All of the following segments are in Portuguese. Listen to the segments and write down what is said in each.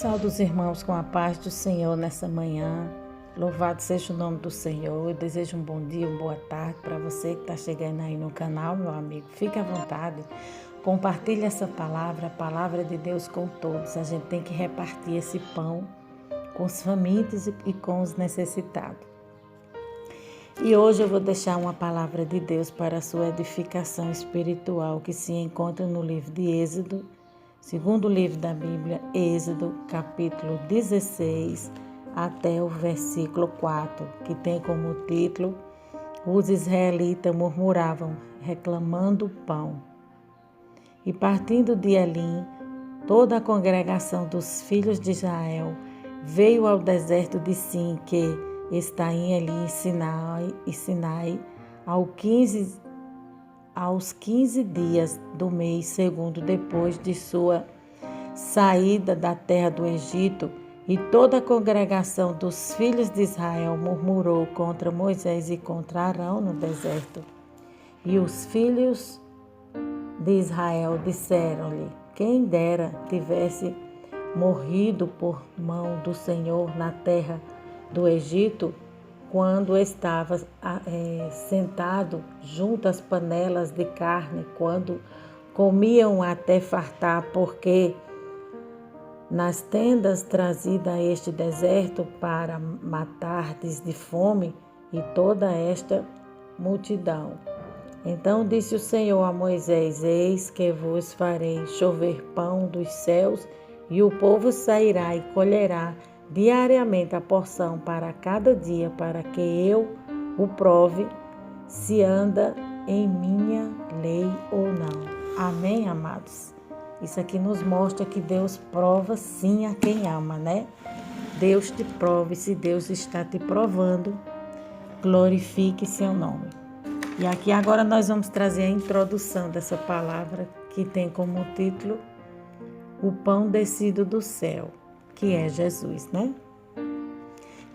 Saúdo os irmãos com a paz do Senhor nessa manhã. Louvado seja o nome do Senhor. Eu desejo um bom dia, uma boa tarde para você que está chegando aí no canal, meu amigo. Fique à vontade, compartilhe essa palavra, a palavra de Deus com todos. A gente tem que repartir esse pão com os famintos e com os necessitados. E hoje eu vou deixar uma palavra de Deus para a sua edificação espiritual, que se encontra no livro de Êxodo, segundo livro da Bíblia, Êxodo, capítulo 16, até o versículo 4, que tem como título: Os israelitas murmuravam, reclamando o pão. E partindo de Elim, toda a congregação dos filhos de Israel veio ao deserto de Sim, que está em Elim e Sinai, aos 15 dias do mês segundo depois de sua saída da terra do Egito, e toda a congregação dos filhos de Israel murmurou contra Moisés e contra Arão no deserto. E os filhos de Israel disseram-lhe: quem dera tivesse morrido por mão do Senhor na terra do Egito, quando estava sentado junto às panelas de carne, quando comiam até fartar, porque nas tendas trazidas a este deserto para matar-lhes de fome e toda esta multidão. Então disse o Senhor a Moisés: eis que vos farei chover pão dos céus, e o povo sairá e colherá diariamente a porção para cada dia, para que eu o prove se anda em minha lei ou não. Amém, amados? Isso aqui nos mostra que Deus prova sim a quem ama, né? Deus te prove. Se Deus está te provando, glorifique seu nome. E aqui agora nós vamos trazer a introdução dessa palavra, que tem como título O Pão Descido do Céu, que é Jesus, né?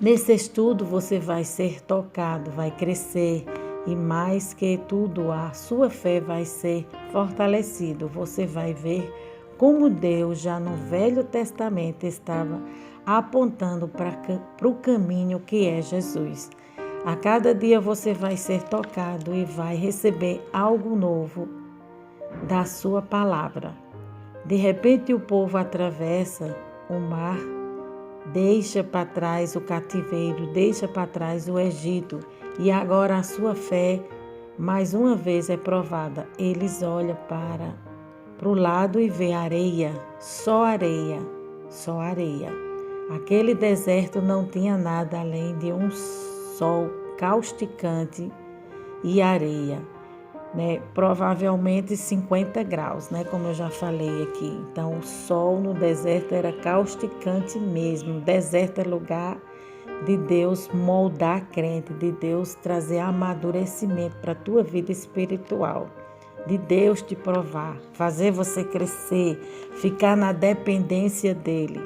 Nesse estudo você vai ser tocado, vai crescer, e mais que tudo a sua fé vai ser fortalecido. Você vai ver como Deus já no Velho Testamento estava apontando para o caminho que é Jesus. A cada dia você vai ser tocado e vai receber algo novo da sua palavra. De repente o povo atravessa o mar, deixa para trás o cativeiro, deixa para trás o Egito, e agora a sua fé mais uma vez é provada. Eles olham para o lado e vê areia, só areia, só areia. Aquele deserto não tinha nada além de um sol causticante e areia, né? Provavelmente 50 graus, né? Como eu já falei aqui. Então, o sol no deserto era causticante mesmo. O deserto é lugar de Deus moldar crente, de Deus trazer amadurecimento para a tua vida espiritual, de Deus te provar, fazer você crescer, ficar na dependência dele.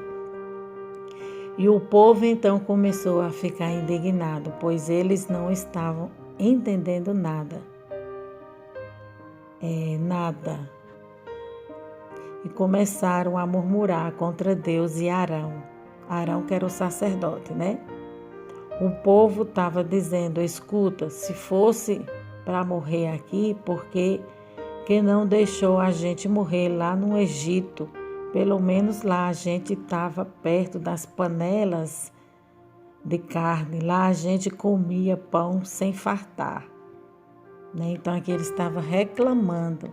E o povo então começou a ficar indignado, pois eles não estavam entendendo nada. Nada. E começaram a murmurar contra Deus e Arão. Arão que era o sacerdote, né? O povo estava dizendo: escuta, se fosse para morrer aqui, porque que não deixou a gente morrer lá no Egito? Pelo menos lá a gente estava perto das panelas de carne, lá a gente comia pão sem fartar. Né? Então aqui ele estava reclamando,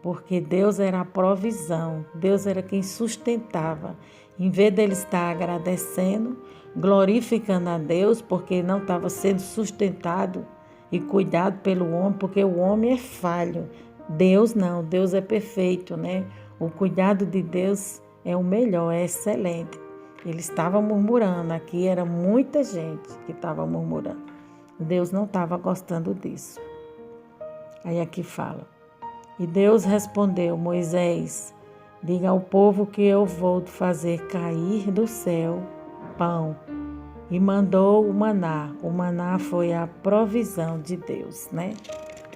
porque Deus era a provisão, Deus era quem sustentava. Em vez dele estar agradecendo, glorificando a Deus, porque não estava sendo sustentado e cuidado pelo homem, porque o homem é falho. Deus não, Deus é perfeito, né? O cuidado de Deus é o melhor, é excelente. Ele estava murmurando, aqui era muita gente que estava murmurando. Deus não estava gostando disso. Aí aqui fala: e Deus respondeu: Moisés, diga ao povo que eu vou fazer cair do céu pão. E mandou o maná. O maná foi a provisão de Deus, né?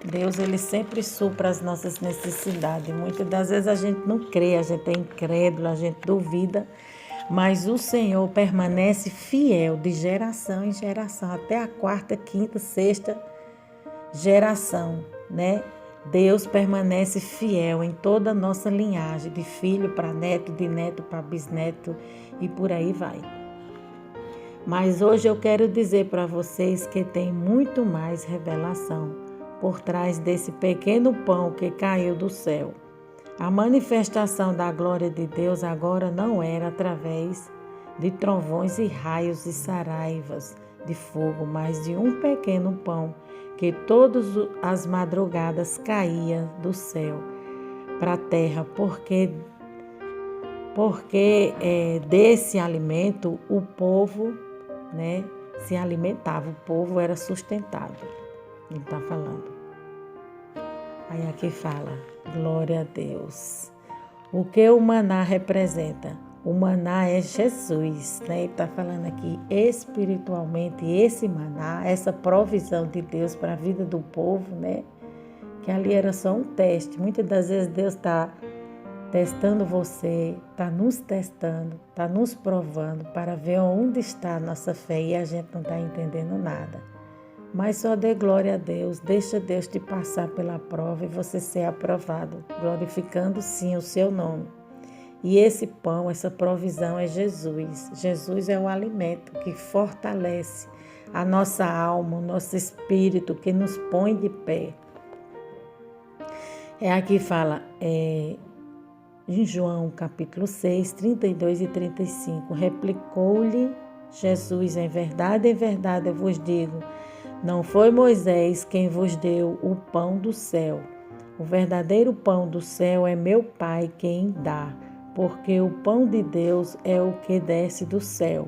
Deus, ele sempre supra as nossas necessidades. Muitas das vezes a gente não crê, a gente é incrédulo, a gente duvida, Mas o Senhor permanece fiel de geração em geração, até a quarta, quinta, sexta geração, né? Deus permanece fiel em toda a nossa linhagem, de filho para neto, de neto para bisneto e por aí vai. Mas hoje eu quero dizer para vocês que tem muito mais revelação por trás desse pequeno pão que caiu do céu. A manifestação da glória de Deus agora não era através de trovões e raios e saraivas de fogo, mas de um pequeno pão que todas as madrugadas caía do céu para a terra, porque desse alimento o povo, né, se alimentava, o povo era sustentado. Ele está falando. Aí aqui fala, glória a Deus. O que o maná representa? O maná é Jesus, né? Ele está falando aqui espiritualmente, esse maná, essa provisão de Deus para a vida do povo, né? Que ali era só um teste. Muitas das vezes Deus está testando você, está nos testando, está nos provando para ver onde está a nossa fé e a gente não está entendendo nada. Mas só dê glória a Deus, deixa Deus te passar pela prova e você ser aprovado, glorificando sim o seu nome. E esse pão, essa provisão é Jesus. Jesus é o alimento que fortalece a nossa alma, o nosso espírito, que nos põe de pé. Aqui fala, em João capítulo 6, 32 e 35, replicou-lhe Jesus, em verdade eu vos digo, não foi Moisés quem vos deu o pão do céu. O verdadeiro pão do céu é meu Pai quem dá, porque o pão de Deus é o que desce do céu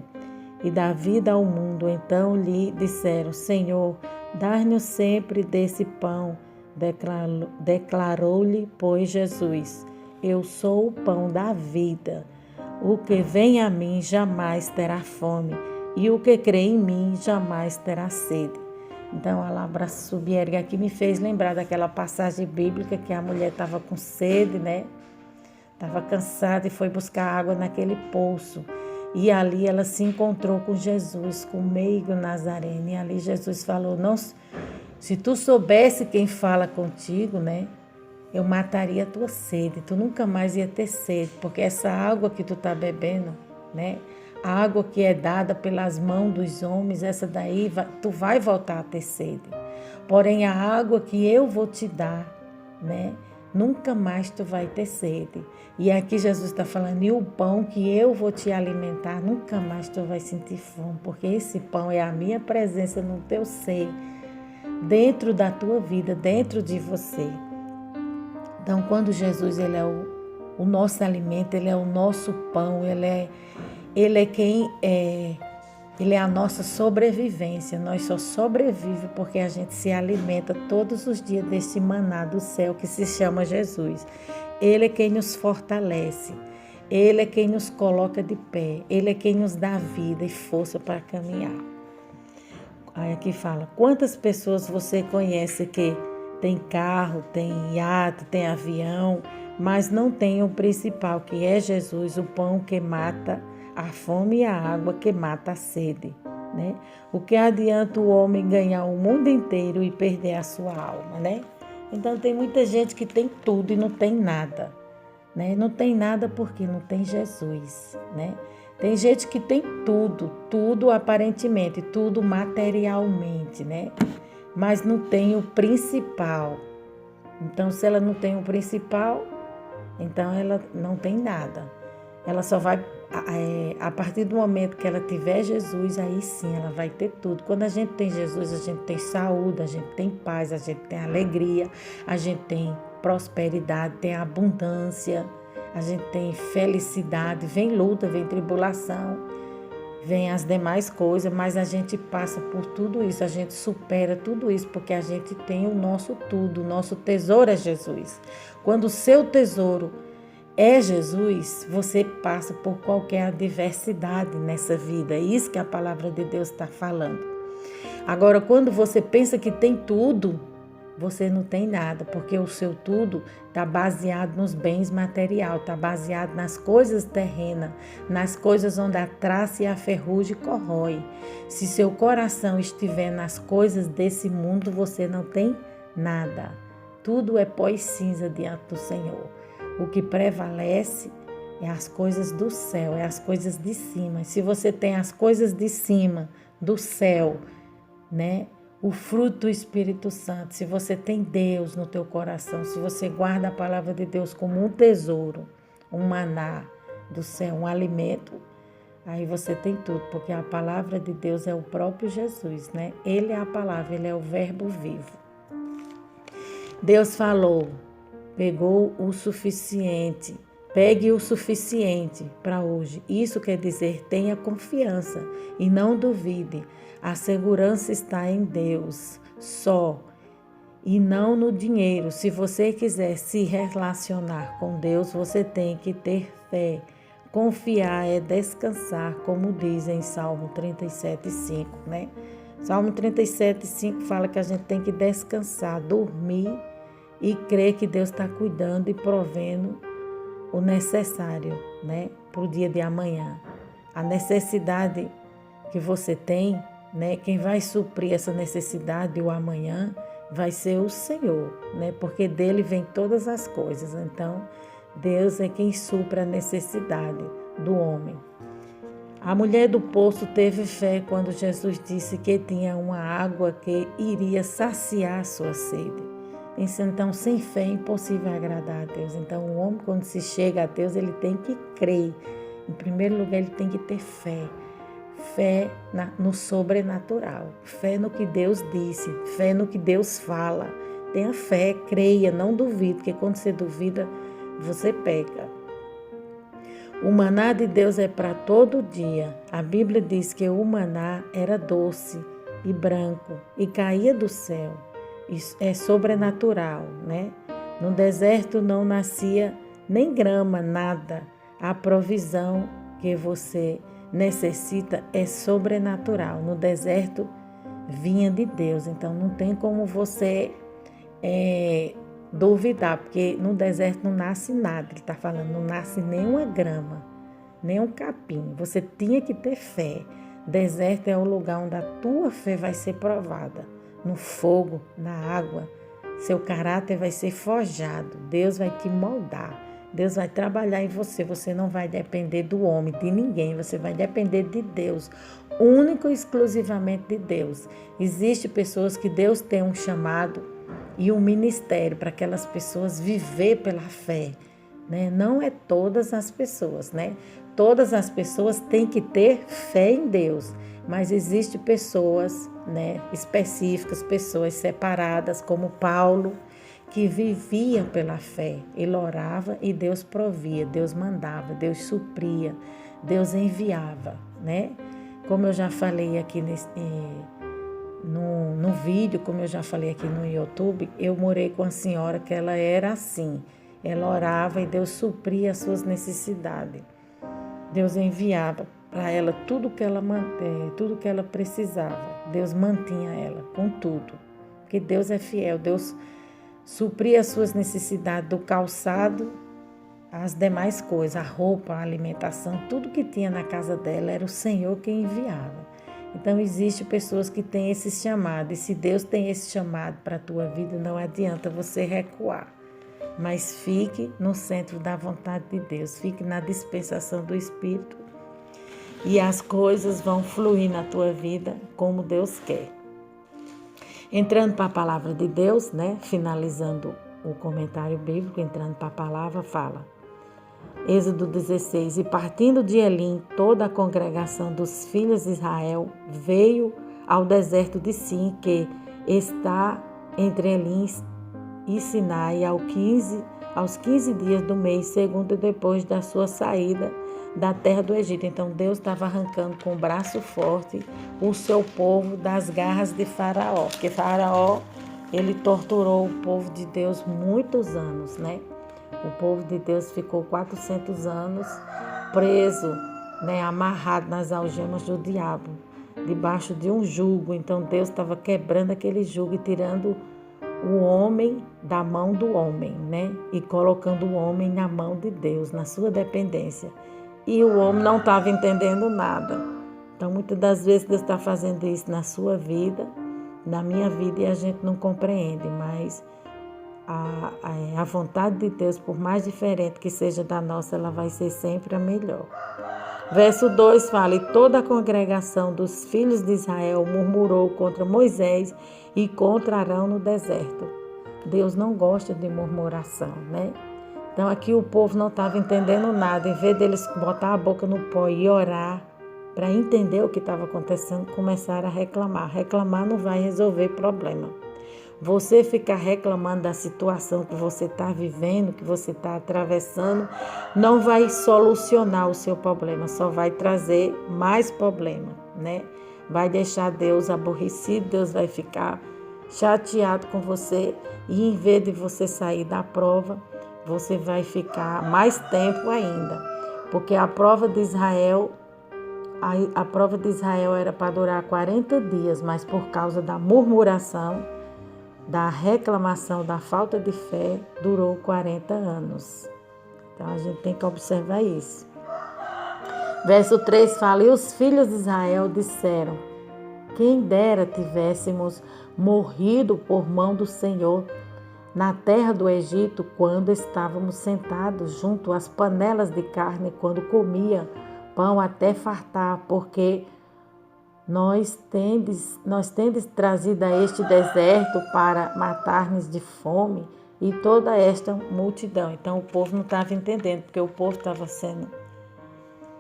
e dá vida ao mundo. Então lhe disseram, Senhor, dá-nos sempre desse pão. Declarou-lhe, pois, Jesus, eu sou o pão da vida. O que vem a mim jamais terá fome, e o que crê em mim jamais terá sede. Então, a Labra Subierga aqui me fez lembrar daquela passagem bíblica que a mulher estava com sede, né? Estava cansada e foi buscar água naquele poço. E ali ela se encontrou com Jesus, com o meigo Nazareno. E ali Jesus falou, não, se tu soubesse quem fala contigo, né? Eu mataria a tua sede, tu nunca mais ia ter sede, porque essa água que tu está bebendo, né? A água que é dada pelas mãos dos homens, essa daí, tu vai voltar a ter sede. Porém, a água que eu vou te dar, né? Nunca mais tu vai ter sede. E aqui Jesus está falando, e o pão que eu vou te alimentar, nunca mais tu vai sentir fome, porque esse pão é a minha presença no teu ser, dentro da tua vida, dentro de você. Então, quando Jesus ele é o nosso alimento, ele é o nosso pão, ele é a nossa sobrevivência. Nós só sobrevivemos porque a gente se alimenta todos os dias desse maná do céu que se chama Jesus. Ele é quem nos fortalece, ele é quem nos coloca de pé, ele é quem nos dá vida e força para caminhar. Aí aqui fala, quantas pessoas você conhece que tem carro, tem iate, tem avião, mas não tem o principal, que é Jesus, o pão que mata a fome e a água que mata a sede, né? O que adianta o homem ganhar o mundo inteiro e perder a sua alma, né? Então tem muita gente que tem tudo e não tem nada, né? Não tem nada porque não tem Jesus, né? Tem gente que tem tudo aparentemente, tudo materialmente, né? Mas não tem o principal. Então, se ela não tem o principal, então ela não tem nada. Ela só vai, a partir do momento que ela tiver Jesus, aí sim ela vai ter tudo. Quando a gente tem Jesus, a gente tem saúde, a gente tem paz, a gente tem alegria, a gente tem prosperidade, tem abundância, a gente tem felicidade, vem luta, vem tribulação, vem as demais coisas, mas a gente passa por tudo isso, a gente supera tudo isso, porque a gente tem o nosso tudo, o nosso tesouro é Jesus. Quando o seu tesouro é Jesus, você passa por qualquer adversidade nessa vida, é isso que a palavra de Deus está falando. Agora, quando você pensa que tem tudo, você não tem nada, porque o seu tudo está baseado nos bens materiais, está baseado nas coisas terrenas, nas coisas onde a traça e a ferrugem corrói. Se seu coração estiver nas coisas desse mundo, você não tem nada. Tudo é pó e cinza diante do Senhor. O que prevalece é as coisas do céu, é as coisas de cima. E se você tem as coisas de cima, do céu, né? O fruto do Espírito Santo, se você tem Deus no teu coração, se você guarda a palavra de Deus como um tesouro, um maná do céu, um alimento, aí você tem tudo, porque a palavra de Deus é o próprio Jesus, né? Ele é a palavra, ele é o verbo vivo. Deus falou, pegou o suficiente, pegue o suficiente para hoje. Isso quer dizer, tenha confiança e não duvide. A segurança está em Deus só e não no dinheiro. Se você quiser se relacionar com Deus, você tem que ter fé. Confiar é descansar, como diz em Salmo 37:5, né? Salmo 37:5 fala que a gente tem que descansar, dormir e crer que Deus está cuidando e provendo o necessário, né, para o dia de amanhã. A necessidade que você tem, né, quem vai suprir essa necessidade o amanhã vai ser o Senhor, né, porque dele vem todas as coisas. Então, Deus é quem supra a necessidade do homem. A mulher do poço teve fé quando Jesus disse que tinha uma água que iria saciar a sua sede. Então, sem fé é impossível agradar a Deus. Então, o homem, quando se chega a Deus, ele tem que crer. Em primeiro lugar, ele tem que ter fé. Fé no sobrenatural. Fé no que Deus disse. Fé no que Deus fala. Tenha fé, creia, não duvide, porque quando você duvida, você peca. O maná de Deus é para todo dia. A Bíblia diz que o maná era doce e branco e caía do céu. Isso é sobrenatural, né? No deserto não nascia nem grama, nada. A provisão que você necessita é sobrenatural. No deserto vinha de Deus, então não tem como você duvidar, porque no deserto não nasce nada. Ele está falando, não nasce nenhuma grama, nem um capim. Você tinha que ter fé. Deserto é o lugar onde a tua fé vai ser provada. No fogo, na água, seu caráter vai ser forjado. Deus vai te moldar. Deus vai trabalhar em você. Você não vai depender do homem, de ninguém. Você vai depender de Deus. Único e exclusivamente de Deus. Existem pessoas que Deus tem um chamado e um ministério para aquelas pessoas viver pela fé, né? Não é todas as pessoas, né? Todas as pessoas têm que ter fé em Deus. Mas existem pessoas, né, específicas, pessoas separadas, como Paulo, que vivia pela fé. Ele orava e Deus provia, Deus mandava, Deus supria, Deus enviava, né? Como eu já falei aqui no vídeo, como eu já falei aqui no YouTube, eu morei com a senhora que ela era assim. Ela orava e Deus supria as suas necessidades. Deus enviava para ela tudo que ela precisava. Deus mantinha ela com tudo. Porque Deus é fiel. Deus supria as suas necessidades do calçado, as demais coisas, a roupa, a alimentação, tudo que tinha na casa dela era o Senhor quem enviava. Então, existem pessoas que têm esse chamado. E se Deus tem esse chamado para a tua vida, não adianta você recuar. Mas fique no centro da vontade de Deus. Fique na dispensação do Espírito. E as coisas vão fluir na tua vida como Deus quer. Entrando para a palavra de Deus, né? Finalizando o comentário bíblico, entrando para a palavra, fala. Êxodo 16. E partindo de Elim, toda a congregação dos filhos de Israel veio ao deserto de Sim, que está entre Elim e Sinai, aos 15 dias do mês, segundo depois da sua saída da terra do Egito. Então Deus estava arrancando com o braço forte o seu povo das garras de Faraó, porque Faraó, ele torturou o povo de Deus muitos anos, né? O povo de Deus ficou 400 anos preso, né? Amarrado nas algemas do diabo, debaixo de um jugo. Então Deus estava quebrando aquele jugo e tirando o homem da mão do homem, né? E colocando o homem na mão de Deus, na sua dependência. E o homem não estava entendendo nada. Então, muitas das vezes Deus está fazendo isso na sua vida, na minha vida, e a gente não compreende, mas a vontade de Deus, por mais diferente que seja da nossa, ela vai ser sempre a melhor. Verso 2 fala: e toda a congregação dos filhos de Israel murmurou contra Moisés e contra Arão no deserto. Deus não gosta de murmuração, né? Então aqui o povo não estava entendendo nada. Em vez deles botar a boca no pó e orar para entender o que estava acontecendo, começaram a reclamar. Reclamar não vai resolver problema. Você ficar reclamando da situação que você está vivendo, que você está atravessando, não vai solucionar o seu problema, só vai trazer mais problema, né? Vai deixar Deus aborrecido, Deus vai ficar chateado com você, e em vez de você sair da prova, você vai ficar mais tempo ainda, porque a prova de Israel era para durar 40 dias, mas por causa da murmuração, da reclamação, da falta de fé, durou 40 anos. Então a gente tem que observar isso. Verso 3 fala: e os filhos de Israel disseram: quem dera tivéssemos morrido por mão do Senhor na terra do Egito, quando estávamos sentados junto às panelas de carne, quando comia pão até fartar, porque nós tendes trazido a este deserto para matar-nos de fome, e toda esta multidão. Então o povo não estava entendendo, porque o povo estava sendo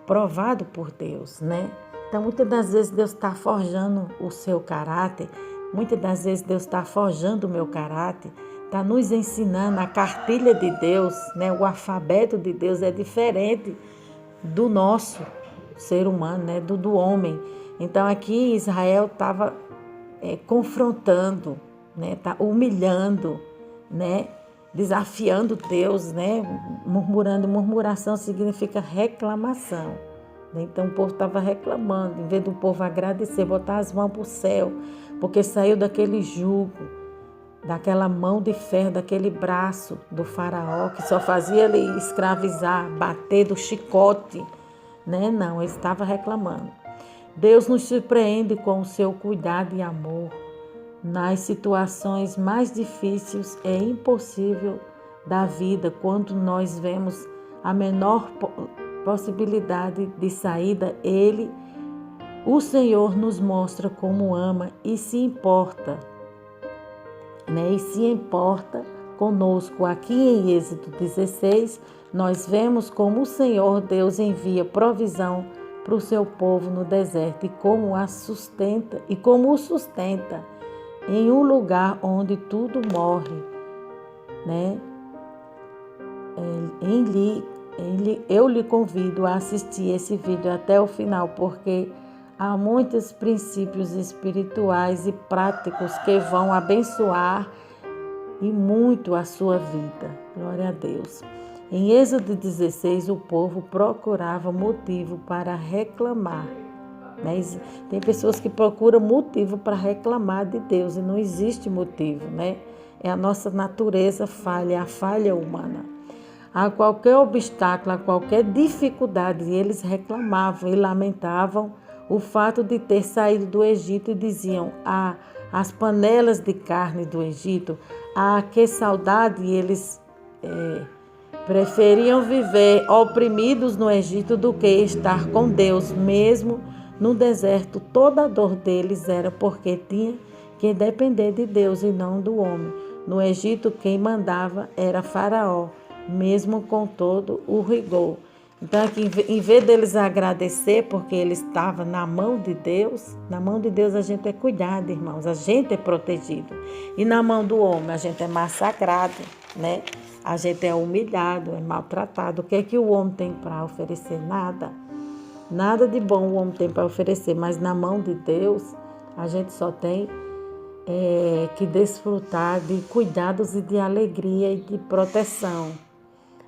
provado por Deus, né? Então muitas das vezes Deus está forjando o seu caráter, muitas das vezes Deus está forjando o meu caráter, está nos ensinando a cartilha de Deus, né? O alfabeto de Deus é diferente do nosso ser humano, né? Do homem. Então aqui Israel estava confrontando, né? Tá humilhando, né? Desafiando Deus, né? Murmurando. Murmuração significa reclamação. Então o povo estava reclamando, em vez do povo agradecer, botar as mãos para o céu, porque saiu daquele jugo, daquela mão de ferro, daquele braço do faraó, que só fazia ele escravizar, bater do chicote, né? Não, ele estava reclamando. Deus nos surpreende com o seu cuidado e amor. Nas situações mais difíceis e impossíveis da vida, quando nós vemos a menor possibilidade de saída, o Senhor nos mostra como ama e se importa, né? E se importa conosco. Aqui em Êxodo 16, nós vemos como o Senhor Deus envia provisão para o seu povo no deserto e como o sustenta em um lugar onde tudo morre, né? Eu lhe convido a assistir esse vídeo até o final, porque há muitos princípios espirituais e práticos que vão abençoar e muito a sua vida. Glória a Deus. Em Êxodo 16, o povo procurava motivo para reclamar. Mas tem pessoas que procuram motivo para reclamar de Deus e não existe motivo, né? É a nossa natureza falha, a falha humana. A qualquer obstáculo, a qualquer dificuldade, eles reclamavam e lamentavam o fato de ter saído do Egito e diziam: as panelas de carne do Egito, que saudade! E eles preferiam viver oprimidos no Egito do que estar com Deus, mesmo no deserto. Toda a dor deles era porque tinha que depender de Deus e não do homem. No Egito, quem mandava era Faraó, mesmo com todo o rigor. Então, aqui, em vez deles agradecer, porque ele estava na mão de Deus a gente é cuidado, irmãos, a gente é protegido. E na mão do homem a gente é massacrado, né? A gente é humilhado, é maltratado. O que é que o homem tem para oferecer? Nada. Nada de bom o homem tem para oferecer, mas na mão de Deus a gente só tem que desfrutar de cuidados e de alegria e de proteção.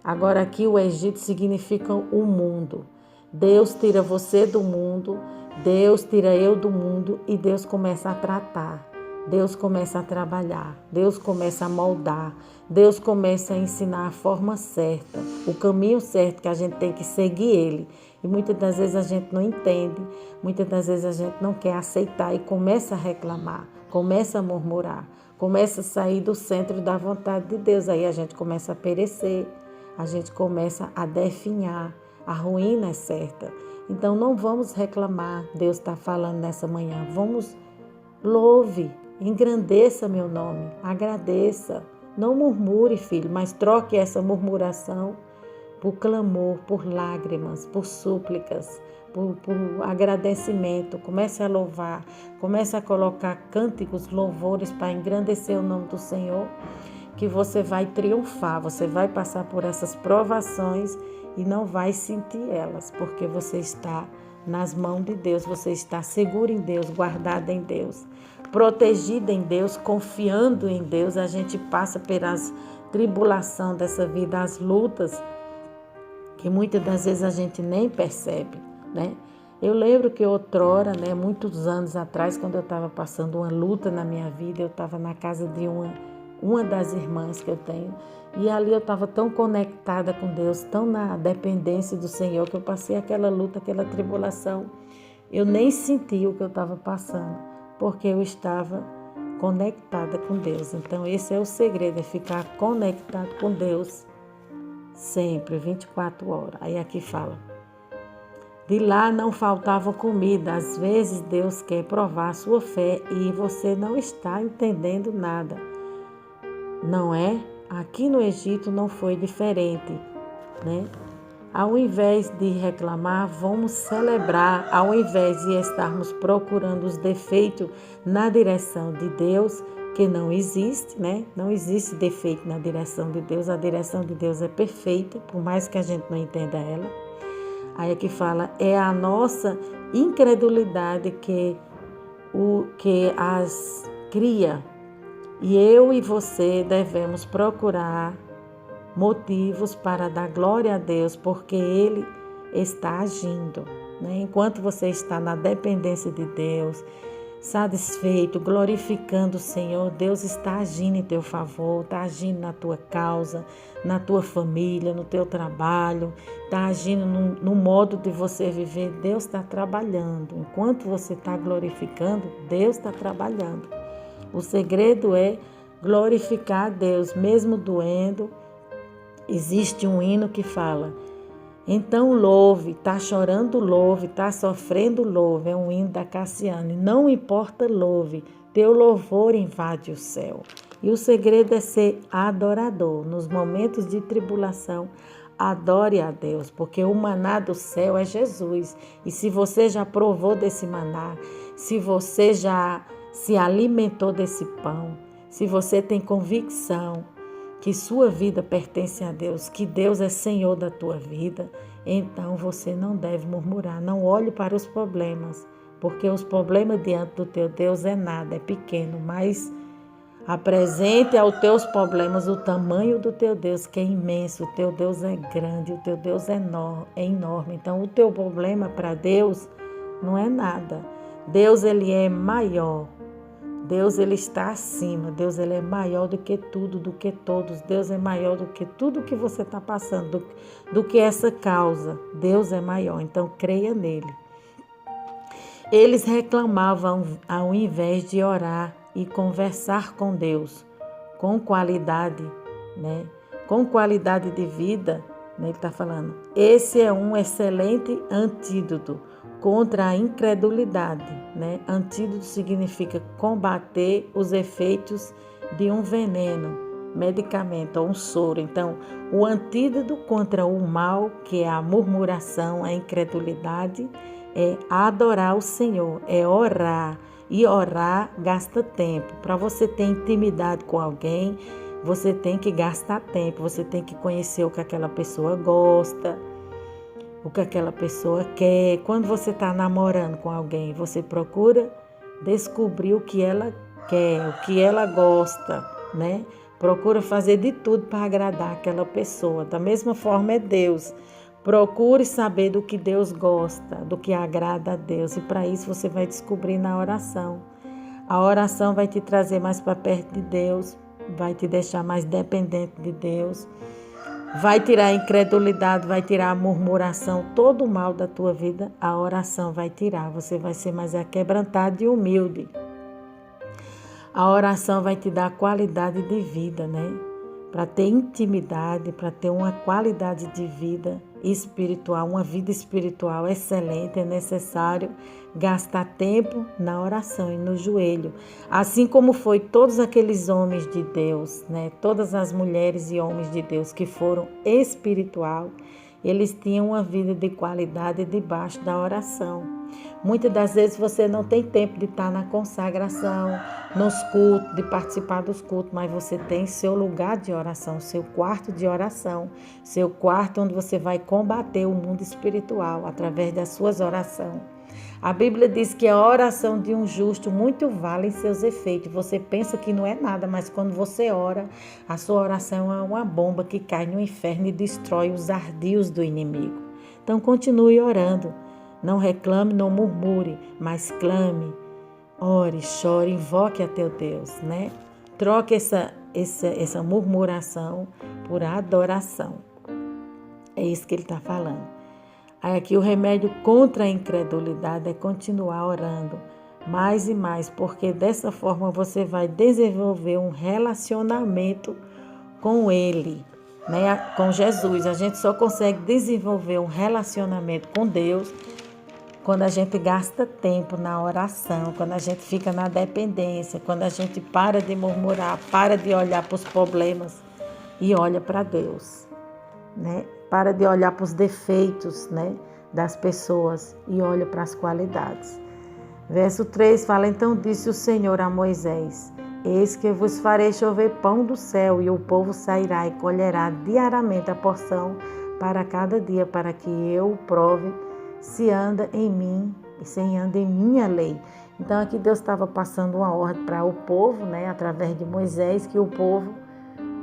Agora aqui o Egito significa o mundo. Deus tira você do mundo, Deus tira eu do mundo e Deus começa a tratar. Deus começa a trabalhar, Deus começa a moldar, Deus começa a ensinar a forma certa, o caminho certo que a gente tem que seguir Ele. E muitas das vezes a gente não entende, muitas das vezes a gente não quer aceitar e começa a reclamar, começa a murmurar, começa a sair do centro da vontade de Deus. Aí a gente começa a perecer, a gente começa a definhar, a ruína é certa. Então não vamos reclamar, Deus está falando nessa manhã, vamos louve, engrandeça meu nome, agradeça. Não murmure, filho, mas troque essa murmuração por clamor, por lágrimas, por súplicas, por agradecimento. Comece a louvar, comece a colocar cânticos, louvores para engrandecer o nome do Senhor, que você vai triunfar, você vai passar por essas provações e não vai sentir elas, porque você está nas mãos de Deus, você está seguro em Deus, guardado em Deus, protegido em Deus, confiando em Deus. A gente passa pelas tribulações dessa vida, as lutas, que muitas das vezes a gente nem percebe, né? Eu lembro que outrora, né, muitos anos atrás, quando eu estava passando uma luta na minha vida, eu estava na casa de uma das irmãs que eu tenho, e ali eu estava tão conectada com Deus, tão na dependência do Senhor, que eu passei aquela luta, aquela tribulação. Eu nem senti o que eu estava passando, porque eu estava conectada com Deus. Então esse é o segredo, é ficar conectado com Deus sempre, 24 horas. Aí aqui fala, de lá não faltava comida. Às vezes Deus quer provar a sua fé e você não está entendendo nada. Não é? Aqui no Egito não foi diferente, né? Ao invés de reclamar, vamos celebrar. Ao invés de estarmos procurando os defeitos na direção de Deus, que não existe, né? Não existe defeito na direção de Deus. A direção de Deus é perfeita, por mais que a gente não entenda ela. Aí aqui fala, é a nossa incredulidade que as cria. E eu e você devemos procurar motivos para dar glória a Deus, porque Ele está agindo, né? Enquanto você está na dependência de Deus, satisfeito, glorificando o Senhor, Deus está agindo em teu favor, está agindo na tua causa, na tua família, no teu trabalho, está agindo no modo de você viver. Deus está trabalhando. Enquanto você está glorificando, Deus está trabalhando. O segredo é glorificar a Deus, mesmo doendo. Existe um hino que fala, então louve, está chorando, louve, está sofrendo, louve. É um hino da Cassiane. Não importa, louve, teu louvor invade o céu. E o segredo é ser adorador. Nos momentos de tribulação, adore a Deus, porque o maná do céu é Jesus. E se você já provou desse maná, se você já se alimentou desse pão, se você tem convicção que sua vida pertence a Deus, que Deus é Senhor da tua vida, então você não deve murmurar. Não olhe para os problemas, porque os problemas diante do teu Deus é nada, é pequeno, mas apresente aos teus problemas o tamanho do teu Deus, que é imenso. O teu Deus é grande, o teu Deus é enorme. Então o teu problema para Deus não é nada. Deus, Ele é maior. Deus, Ele está acima. Deus, Ele é maior do que tudo, do que todos. Deus é maior do que tudo que você está passando, do que essa causa. Deus é maior, então creia nele. Eles reclamavam ao invés de orar e conversar com Deus, com qualidade, né? Com qualidade de vida, né? Ele está falando. Esse é um excelente antídoto contra a incredulidade, né? Antídoto significa combater os efeitos de um veneno, medicamento ou um soro. Então, o antídoto contra o mal, que é a murmuração, a incredulidade, é adorar o Senhor, é orar. E orar gasta tempo. Para você ter intimidade com alguém, você tem que gastar tempo, você tem que conhecer o que aquela pessoa gosta, o que aquela pessoa quer. Quando você está namorando com alguém, você procura descobrir o que ela quer, o que ela gosta, né? Procura fazer de tudo para agradar aquela pessoa. Da mesma forma é Deus. Procure saber do que Deus gosta, do que agrada a Deus. E para isso você vai descobrir na oração. A oração vai te trazer mais para perto de Deus, vai te deixar mais dependente de Deus, vai tirar a incredulidade, vai tirar a murmuração, todo o mal da tua vida, a oração vai tirar. Você vai ser mais aquebrantado e humilde. A oração vai te dar qualidade de vida, né? Para ter intimidade, para ter uma qualidade de vida espiritual, uma vida espiritual excelente, é necessário gastar tempo na oração e no joelho. Assim como foi todos aqueles homens de Deus, né? Todas as mulheres e homens de Deus que foram espiritual, eles tinham uma vida de qualidade debaixo da oração. Muitas das vezes você não tem tempo de estar na consagração, nos cultos, de participar dos cultos, mas você tem seu lugar de oração, seu quarto de oração, seu quarto onde você vai combater o mundo espiritual através das suas orações. A Bíblia diz que a oração de um justo muito vale em seus efeitos. Você pensa que não é nada, mas quando você ora, a sua oração é uma bomba que cai no inferno e destrói os ardios do inimigo. Então continue orando. Não reclame, não murmure, mas clame, ore, chore, invoque a teu Deus, né? Troque essa murmuração por adoração. É isso que ele está falando. Aí aqui o remédio contra a incredulidade é continuar orando mais e mais, porque dessa forma você vai desenvolver um relacionamento com Ele, né? Com Jesus. A gente só consegue desenvolver um relacionamento com Deus quando a gente gasta tempo na oração, quando a gente fica na dependência, quando a gente para de murmurar, para de olhar para os problemas e olha para Deus, né? Para de olhar para os defeitos, né, das pessoas e olha para as qualidades. Verso 3 fala: então disse o Senhor a Moisés: eis que vos farei chover pão do céu, e o povo sairá e colherá diariamente a porção para cada dia, para que eu o prove se anda em mim e se anda em minha lei. Então aqui Deus estava passando uma ordem para o povo, né, através de Moisés, que o povo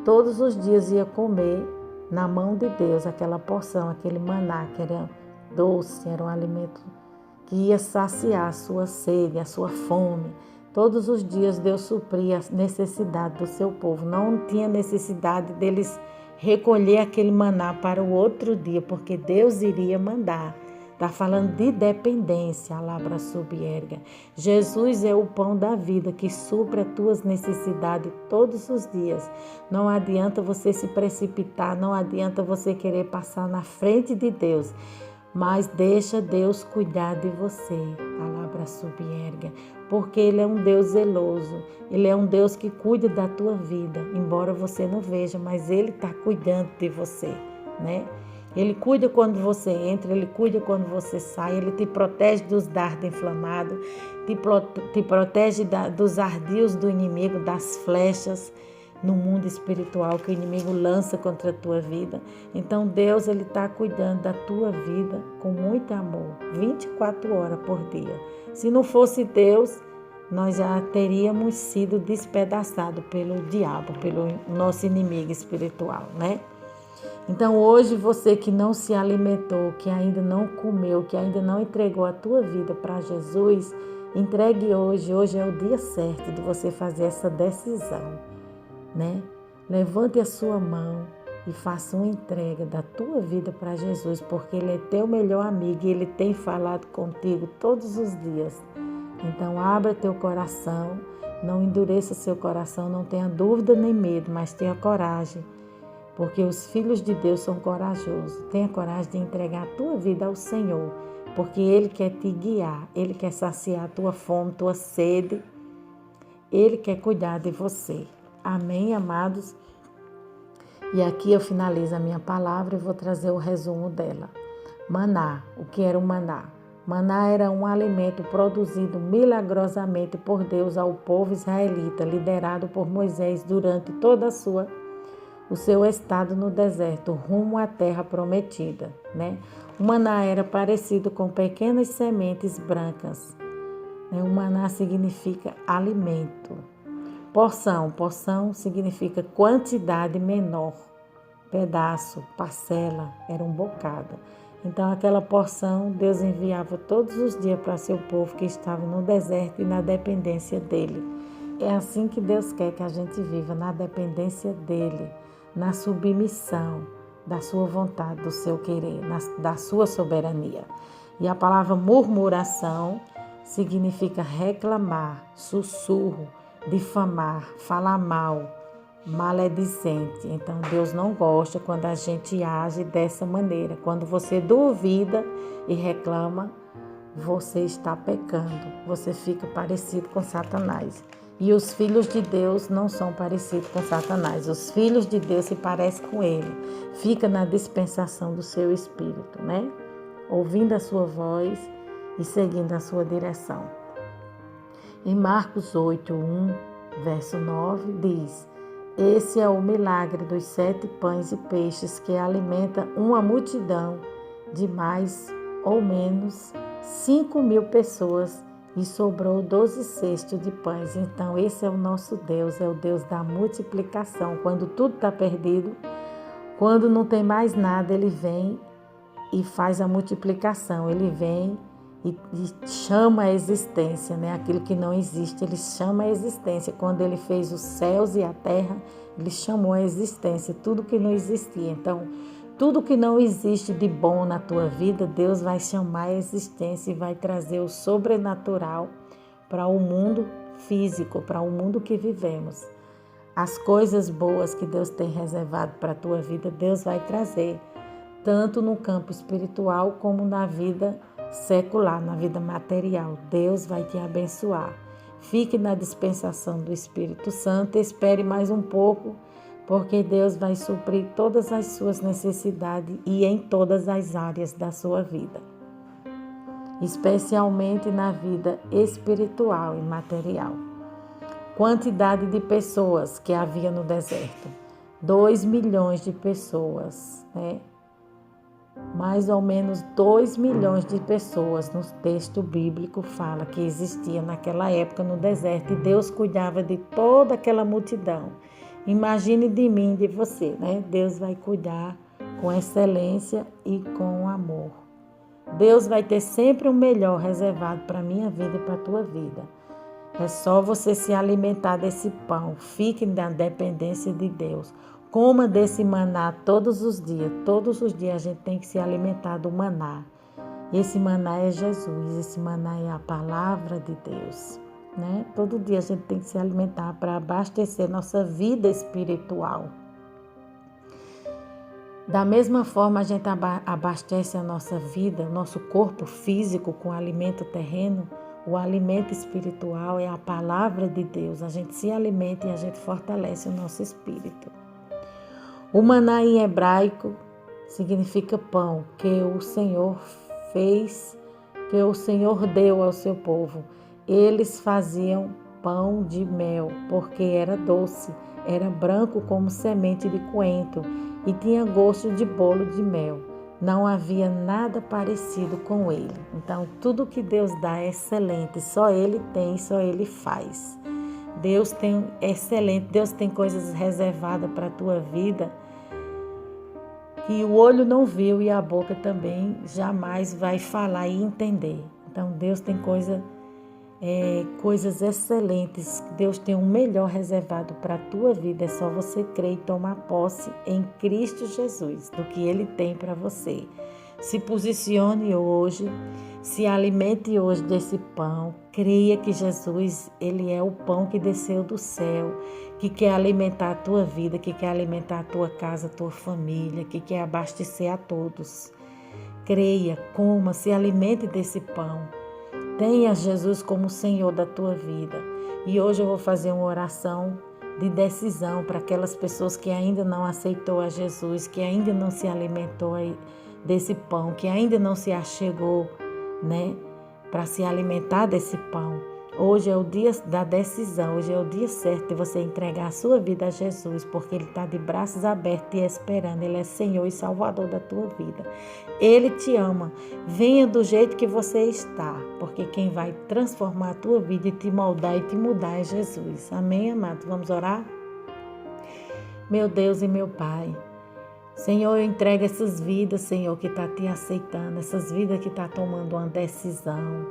todos os dias ia comer na mão de Deus aquela porção, aquele maná que era doce, era um alimento que ia saciar a sua sede, a sua fome. Todos os dias Deus supria a necessidade do seu povo. Não tinha necessidade deles recolher aquele maná para o outro dia, porque Deus iria mandar. Está falando de dependência, alabra subierga. Jesus é o pão da vida que supre as tuas necessidades todos os dias. Não adianta você se precipitar, não adianta você querer passar na frente de Deus, mas deixa Deus cuidar de você, alabra subierga, porque Ele é um Deus zeloso, Ele é um Deus que cuida da tua vida, embora você não veja, mas Ele está cuidando de você, né? Ele cuida quando você entra, Ele cuida quando você sai, Ele te protege dos dardos inflamados, te protege dos ardios do inimigo, das flechas no mundo espiritual que o inimigo lança contra a tua vida. Então Deus, Ele está cuidando da tua vida com muito amor, 24 horas por dia. Se não fosse Deus, nós já teríamos sido despedaçados pelo diabo, pelo nosso inimigo espiritual, né? Então hoje você que não se alimentou, que ainda não comeu, que ainda não entregou a tua vida para Jesus, entregue hoje. Hoje é o dia certo de você fazer essa decisão, né? Levante a sua mão e faça uma entrega da tua vida para Jesus, porque Ele é teu melhor amigo e Ele tem falado contigo todos os dias. Então abra teu coração, não endureça seu coração, não tenha dúvida nem medo, mas tenha coragem. Porque os filhos de Deus são corajosos. Tenha coragem de entregar a tua vida ao Senhor, porque Ele quer te guiar, Ele quer saciar a tua fome, tua sede, Ele quer cuidar de você. Amém, amados? E aqui eu finalizo a minha palavra e vou trazer o resumo dela. Maná. O que era o maná? Maná era um alimento produzido milagrosamente por Deus ao povo israelita, liderado por Moisés durante toda o seu estado no deserto, rumo à terra prometida, né? O maná era parecido com pequenas sementes brancas, né? O maná significa alimento. Porção significa quantidade menor. Pedaço, parcela, era um bocado. Então, aquela porção Deus enviava todos os dias para seu povo que estava no deserto e na dependência dele. É assim que Deus quer que a gente viva, na dependência dele, na submissão da sua vontade, do seu querer, da sua soberania. E a palavra murmuração significa reclamar, sussurro, difamar, falar mal, maledicente. Então, Deus não gosta quando a gente age dessa maneira. Quando você duvida e reclama, você está pecando. Você fica parecido com Satanás. E os filhos de Deus não são parecidos com Satanás. Os filhos de Deus se parecem com ele. Fica na dispensação do seu espírito, né? Ouvindo a sua voz e seguindo a sua direção. Em Marcos 8, 1, verso 9, diz: esse é o milagre dos 7 pães e peixes que alimenta uma multidão de mais ou menos 5.000 pessoas e sobrou 12 cestos de pães. Então esse é o nosso Deus, é o Deus da multiplicação. Quando tudo está perdido, quando não tem mais nada, Ele vem e faz a multiplicação. Ele vem e chama a existência, né? Aquilo que não existe, Ele chama a existência. Quando Ele fez os céus e a terra, Ele chamou a existência, tudo que não existia. Então, tudo que não existe de bom na tua vida, Deus vai chamar a existência e vai trazer o sobrenatural para o mundo físico, para o mundo que vivemos. As coisas boas que Deus tem reservado para a tua vida, Deus vai trazer, tanto no campo espiritual como na vida secular, na vida material. Deus vai te abençoar. Fique na dispensação do Espírito Santo, espere mais um pouco, porque Deus vai suprir todas as suas necessidades e em todas as áreas da sua vida, especialmente na vida espiritual e material. Quantidade de pessoas que havia no deserto: 2 milhões de pessoas, né? Mais ou menos 2 milhões de pessoas no texto bíblico fala que existia naquela época no deserto e Deus cuidava de toda aquela multidão. Imagine de mim, de você, né? Deus vai cuidar com excelência e com amor. Deus vai ter sempre o melhor reservado para a minha vida e para a tua vida. É só você se alimentar desse pão. Fique na dependência de Deus. Coma desse maná todos os dias. Todos os dias a gente tem que se alimentar do maná. Esse maná é Jesus. Esse maná é a palavra de Deus, né? Todo dia a gente tem que se alimentar para abastecer nossa vida espiritual. Da mesma forma, a gente abastece a nossa vida, o nosso corpo físico com alimento terreno. O alimento espiritual é a palavra de Deus. A gente se alimenta e a gente fortalece o nosso espírito. O maná em hebraico significa pão, que o Senhor fez, que o Senhor deu ao seu povo. Eles faziam pão de mel, porque era doce, era branco como semente de coentro e tinha gosto de bolo de mel. Não havia nada parecido com ele. Então, tudo que Deus dá é excelente, só Ele tem, só Ele faz. Deus tem excelente, Deus tem coisas reservadas para a tua vida que o olho não viu e a boca também jamais vai falar e entender. Então, Deus tem coisas excelentes. Deus tem um melhor reservado para a tua vida. É só você crer e tomar posse em Cristo Jesus, do que Ele tem para você. Se posicione hoje, se alimente hoje desse pão. Creia que Jesus, Ele é o pão que desceu do céu, que quer alimentar a tua vida, que quer alimentar a tua casa, a tua família, que quer abastecer a todos. Creia, coma, se alimente desse pão. Tenha Jesus como Senhor da tua vida. E hoje eu vou fazer uma oração de decisão para aquelas pessoas que ainda não aceitou a Jesus, que ainda não se alimentou desse pão, que ainda não se achegou, né, para se alimentar desse pão. Hoje é o dia da decisão, hoje é o dia certo de você entregar a sua vida a Jesus, porque Ele está de braços abertos te esperando. Ele é Senhor e Salvador da tua vida. Ele te ama. Venha do jeito que você está, porque quem vai transformar a tua vida e te moldar e te mudar é Jesus. Amém, amado? Vamos orar? Meu Deus e meu Pai, Senhor, eu entrego essas vidas, Senhor, que está te aceitando, essas vidas que está tomando uma decisão,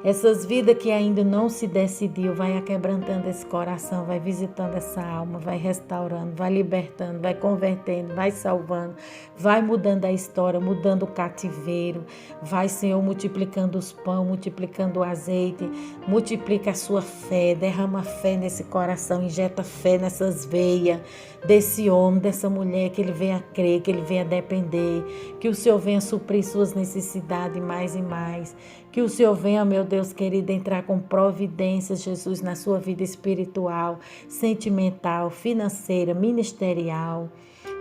essas vidas que ainda não se decidiu, vai aquebrantando esse coração, vai visitando essa alma, vai restaurando, vai libertando, vai convertendo, vai salvando, vai mudando a história, mudando o cativeiro, vai, Senhor, multiplicando os pães, multiplicando o azeite, multiplica a sua fé, derrama fé nesse coração, injeta fé nessas veias desse homem, dessa mulher, que ele venha crer, que ele venha depender, que o Senhor venha suprir suas necessidades mais e mais, que o Senhor venha, meu Deus querido, entrar com providências, Jesus, na sua vida espiritual, sentimental, financeira, ministerial,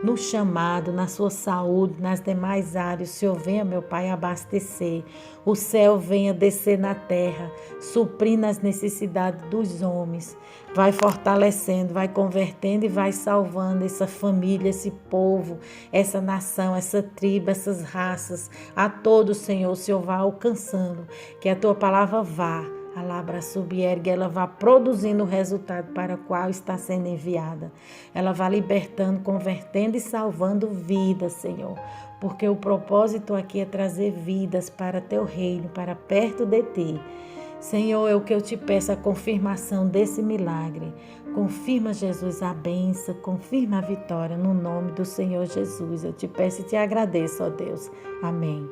no chamado, na sua saúde, nas demais áreas. O Senhor venha, meu Pai, abastecer. O céu venha descer na terra, suprindo as necessidades dos homens. Vai fortalecendo, vai convertendo e vai salvando essa família, esse povo, essa nação, essa tribo, essas raças. A todos, Senhor, o Senhor vai alcançando. Que a tua palavra vá. A labra subiergue, ela vai produzindo o resultado para o qual está sendo enviada. Ela vai libertando, convertendo e salvando vidas, Senhor. Porque o propósito aqui é trazer vidas para teu reino, para perto de ti. Senhor, é o que eu te peço, a confirmação desse milagre. Confirma, Jesus, a bênção, confirma a vitória no nome do Senhor Jesus. Eu te peço e te agradeço, ó Deus. Amém.